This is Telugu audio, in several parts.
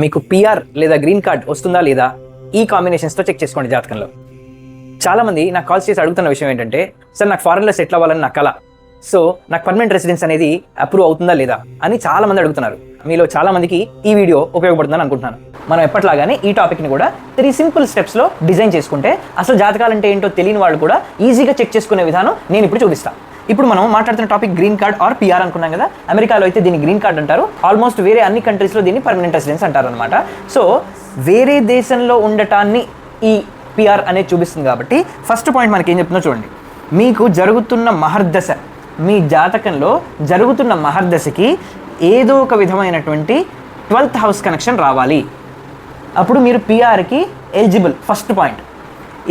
మీకు పిఆర్ లేదా గ్రీన్ కార్డ్ వస్తుందా లేదా ఈ కాంబినేషన్స్తో చెక్ చేసుకోండి జాతకంలో. చాలామంది నాకు కాల్స్ చేసి అడుగుతున్న విషయం ఏంటంటే, సార్ నాకు ఫారెన్లో సెటిల్ అవ్వాలని నా కళ, సో నాకు పర్మనెంట్ రెసిడెన్స్ అనేది అప్రూవ్ అవుతుందా లేదా అని చాలామంది అడుగుతున్నారు. మీలో చాలామందికి ఈ వీడియో ఉపయోగపడుతుందని అనుకుంటున్నాను. మనం ఎప్పట్లాగానే ఈ టాపిక్ని కూడా 3 సింపుల్ స్టెప్స్లో డిజైన్ చేసుకుంటే అసలు జాతకాలంటే ఏంటో తెలియని వాళ్ళు కూడా ఈజీగా చెక్ చేసుకునే విధానం నేను ఇప్పుడు చూపిస్తాను. ఇప్పుడు మనం మాట్లాడుతున్న topic green card or PR అనుకున్నాం కదా. అమెరికాలో అయితే దీన్ని గ్రీన్ కార్డ్ అంటారు, ఆల్మోస్ట్ వేరే అన్ని కంట్రీస్లో దీన్ని పర్మనెంట్ రెసిడెన్స్ అంటారు అనమాట. సో వేరే దేశంలో ఉండటాన్ని ఈ పిఆర్ అనేది చూపిస్తుంది కాబట్టి ఫస్ట్ పాయింట్ మనకి ఏం చెప్తుందో చూడండి. మీకు జరుగుతున్న మహర్దశ, మీ జాతకంలో జరుగుతున్న మహర్దశకి ఏదో ఒక విధమైనటువంటి 12th హౌస్ కనెక్షన్ రావాలి. అప్పుడు మీరు పిఆర్కి ఎలిజిబుల్. ఫస్ట్ పాయింట్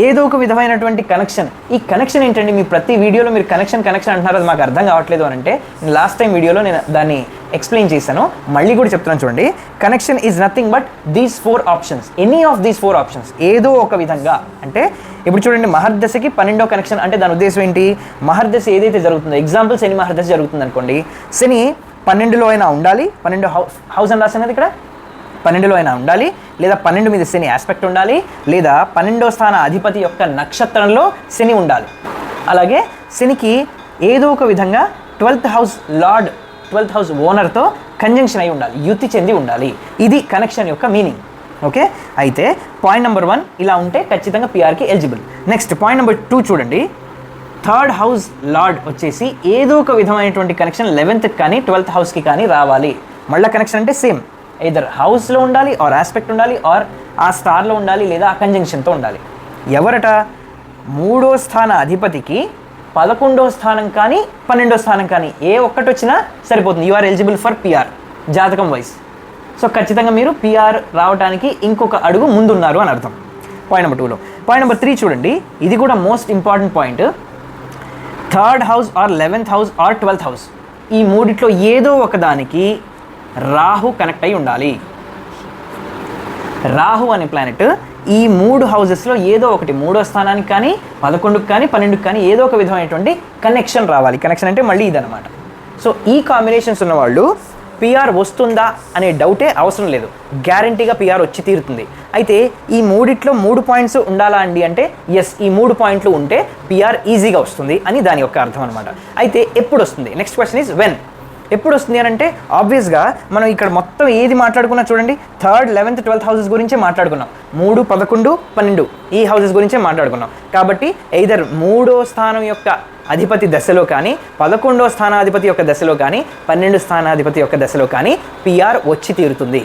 ఏదో ఒక విధమైనటువంటి కనెక్షన్. ఈ కనెక్షన్ ఏంటండి? మీ ప్రతి వీడియోలో మీరు కనెక్షన్ అంటున్నారు, అది మాకు అర్థం కావట్లేదు అని అంటే, లాస్ట్ టైం వీడియోలో నేను దాన్ని ఎక్స్ప్లెయిన్ చేశాను, మళ్ళీ కూడా చెప్తున్నాను చూడండి. Connection is nothing but these 4 options, any of these 4 options, ఏదో ఒక విధంగా. అంటే ఇప్పుడు చూడండి, మహర్దశకి 12వ కనెక్షన్ అంటే దాని ఉద్దేశం ఏంటి? మహర్దశ ఏదైతే జరుగుతుందో, ఎగ్జాంపుల్ శని మహర్దశ జరుగుతుంది అనుకోండి, శని 12లో అయినా ఉండాలి, 12 హౌస్ అని రాసినది ఇక్కడ 12లో అయినా ఉండాలి, లేదా 12 మీద శని ఆస్పెక్ట్ ఉండాలి, లేదా 12వ స్థాన అధిపతి యొక్క నక్షత్రంలో శని ఉండాలి. అలాగే శనికి ఏదో ఒక విధంగా 12th house lord, 12th house ఓనర్తో కంజంక్షన్ అయి ఉండాలి, యుతి చెంది ఉండాలి. ఇది కనెక్షన్ యొక్క మీనింగ్. ఓకే, అయితే పాయింట్ నెంబర్ 1 ఇలా ఉంటే ఖచ్చితంగా పిఆర్కి ఎలిజిబుల్. నెక్స్ట్ పాయింట్ నెంబర్ 2 చూడండి. 3rd హౌస్ లార్డ్ వచ్చేసి ఏదో ఒక విధమైనటువంటి కనెక్షన్ 11th కానీ 12th హౌస్కి కానీ రావాలి. మళ్ళీ కనెక్షన్ అంటే సేమ్, ఎయిదర్ హౌస్లో ఉండాలి, ఆర్ ఆస్పెక్ట్ ఉండాలి, ఆర్ ఆ స్టార్లో ఉండాలి, లేదా ఆ కంజంక్షన్తో ఉండాలి. ఎవరట? 3వ స్థాన అధిపతికి 11వ స్థానం కానీ 12వ స్థానం కానీ ఏ ఒక్కటి వచ్చినా సరిపోతుంది. You are eligible for PR జాతకం వైజ్. సో ఖచ్చితంగా మీరు పిఆర్ రావడానికి ఇంకొక అడుగు ముందున్నారు అని అర్థం. పాయింట్ నెంబర్ 2లో పాయింట్ నెంబర్ 3 చూడండి. ఇది కూడా most important point. 3rd house or 11th house or 12th house, ఈ మూడిట్లో ఏదో ఒకదానికి రాహు కనెక్ట్ అయి ఉండాలి. రాహు అనే ప్లానెట్ ఈ 3 హౌజెస్లో ఏదో ఒకటి, 3వ స్థానానికి కానీ 11కి కానీ 12కి కానీ ఏదో ఒక విధమైనటువంటి కనెక్షన్ రావాలి. కనెక్షన్ అంటే మళ్ళీ ఇదనమాట. సో ఈ కాంబినేషన్స్ ఉన్నవాళ్ళు పిఆర్ వస్తుందా అనే డౌటే అవసరం లేదు, గ్యారంటీగా పిఆర్ వచ్చి తీరుతుంది. అయితే ఈ మూడిట్లో 3 పాయింట్స్ ఉండాలా అండి అంటే ఎస్, ఈ 3 పాయింట్లు ఉంటే పిఆర్ ఈజీగా వస్తుంది అని దాని యొక్క అర్థం అనమాట. అయితే ఎప్పుడు వస్తుంది? Next question is when. ఎప్పుడు వస్తుంది అని అంటే ఆబ్వియస్గా మనం ఇక్కడ మొత్తం ఏది మాట్లాడుకున్నా చూడండి, 3rd, 11th, 12th హౌసెస్ గురించే మాట్లాడుకున్నాం. 3, 11, 12 ఈ హౌసెస్ గురించే మాట్లాడుకున్నాం. కాబట్టి ఎయిదర్ 3వ స్థానం యొక్క అధిపతి దశలో కానీ, 11వ స్థానాధిపతి యొక్క దశలో కానీ, 12 స్థానాధిపతి యొక్క దశలో కానీ పిఆర్ వచ్చి తీరుతుంది.